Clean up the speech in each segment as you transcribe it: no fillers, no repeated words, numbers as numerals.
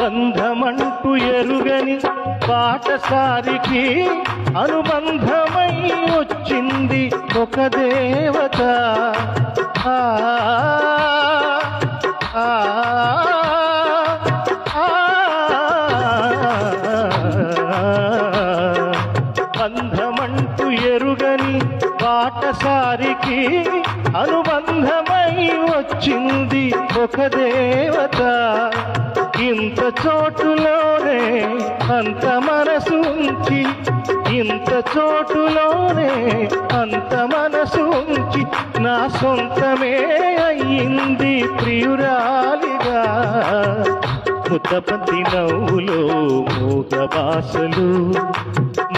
బంధమంటూ ఎరుగని పాటసారికి అనుబంధమై వచ్చింది ఒక దేవత. ఆ ఆ బంధమంటూ ఎరుగని పాటసారికి అనుబంధమై వచ్చింది ఒక దేవత. ఇంత చోటులోనే అంత మనసు ఉంచి, ఇంత చోటులోనే అంత మనసు ఉంచి నా సొంతమే అయ్యింది ప్రియురాలిగా. ముద్దబంతి నవ్వులో మూగ భాషలు,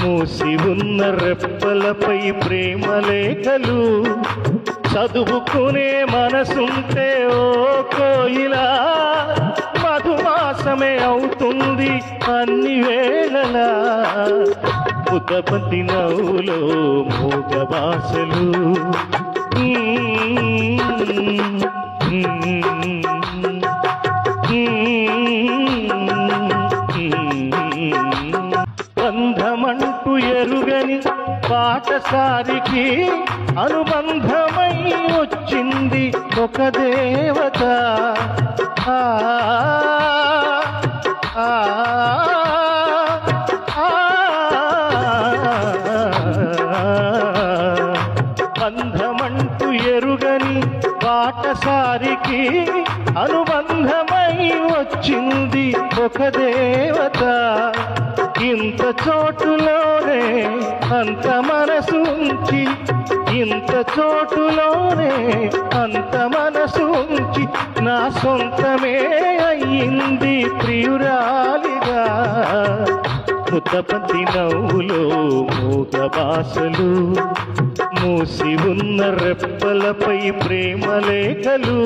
మూసి ఉన్న రెప్పలపై ప్రేమ లేఖలు. చదువుకునే మనసుంటే ఓ కోయిలా మధుమాసమే అవుతుంది అన్ని వేళలా. ముద్దబంతి నవ్వులో మూగ భాషలు. బంధమంటూ ఎరుగని పాటసారికి అనుబంధమై వచ్చింది ఒక దేవత. ఆ ఆ బంధమంటూ ఎరుగని పాటసారికి అనుబంధమై వచ్చింది ఒక దేవత. ఇంత చోటులోనే అంత మనసు ఉంచి, ఇంత చోటులోనే అంత మనసు ఉంచి నా సొంతమే అయ్యింది ప్రియురాలిగా. ముద్దబంతి నవ్వులో మూగ భాషలు, మూసి ఉన్న రెప్పలపై ప్రేమ లేఖలు.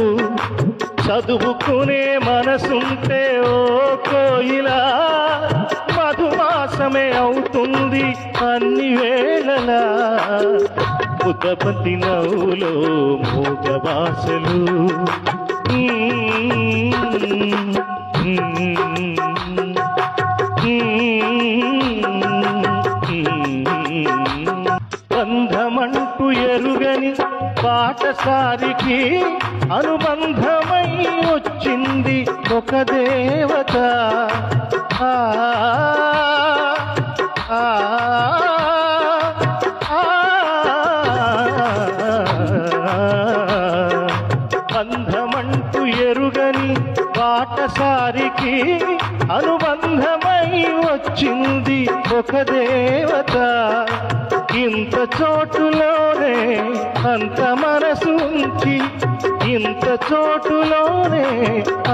చదువుకునే మనసుంటే ఓ కోయిలా మధుమాసమే అవుతుంది అన్ని వేళలా. ముద్దబంతి నవ్వులో మూగ భాషలు. బంధమంటూ ఎరుగని పాటసారికి అనుబంధమై వచ్చింది ఒక దేవత. ఆ ఆ బంధమంటూ ఎరుగని పాటసారికి అనుబంధమై వచ్చింది ఒక దేవత. ఇంత చోటులోనే అంత మనసు ఉంచి, ఇంత చోటులోనే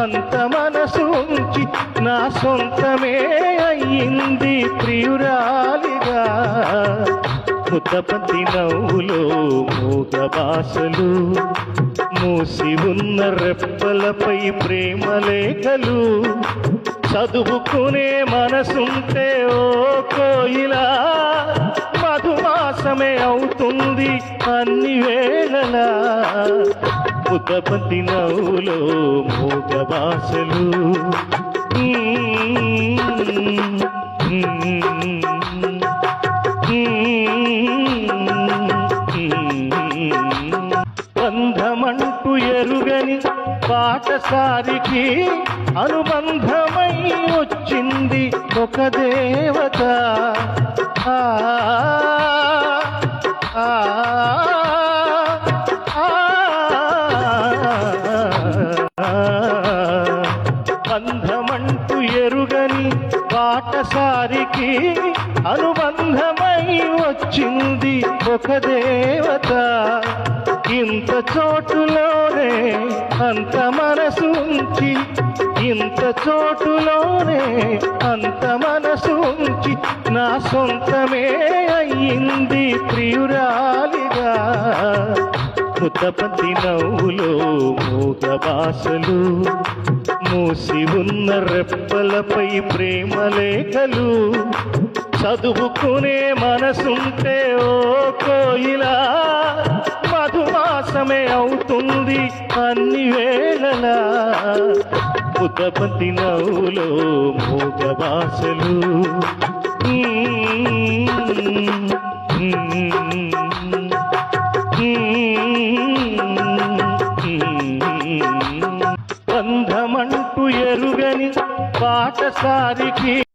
అంత మనసు ఉంచి నా సొంతమే అయ్యింది ప్రియురాలిగా. ముద్దబంతి నవ్వులో మూగ భాషలు, మూసి ఉన్న రెప్పలపై ప్రేమ లేఖలు. చదువుకునే మనసుంటే ఓ కోయిలా మధుమాసమే అవుతుంది అన్ని వేళలా. ముద్దబంతి నవ్వులో మూగ భాషలు. బంధమంటూ ఎరుగని పాటసారికి అనుబంధమై వచ్చింది ఒక దేవత. ఆ ఆ బంధమంటూ ఎరుగని పాటసారికి అనుబంధమై వచ్చింది ఒక దేవత. ఇంత చోటులోనే అంత మనసు ఉంచి, ఇంత చోటులోనే అంత మనసు ఉంచి నా సొంతమే అయ్యింది ప్రియురాలిగా. ముద్దబంతి నవ్వులో మూగ భాషలు, మూసి ఉన్న రెప్పలపై ప్రేమ లేఖలు. చదువుకునే మనసుంటే ఓ కోయిలా మధుమాసమే అవుతుంది అన్ని వేళలా. ముద్దబంతి నవ్వులో మూగ భాషలు బంధమంటూ ఎరుగని పాటసారికి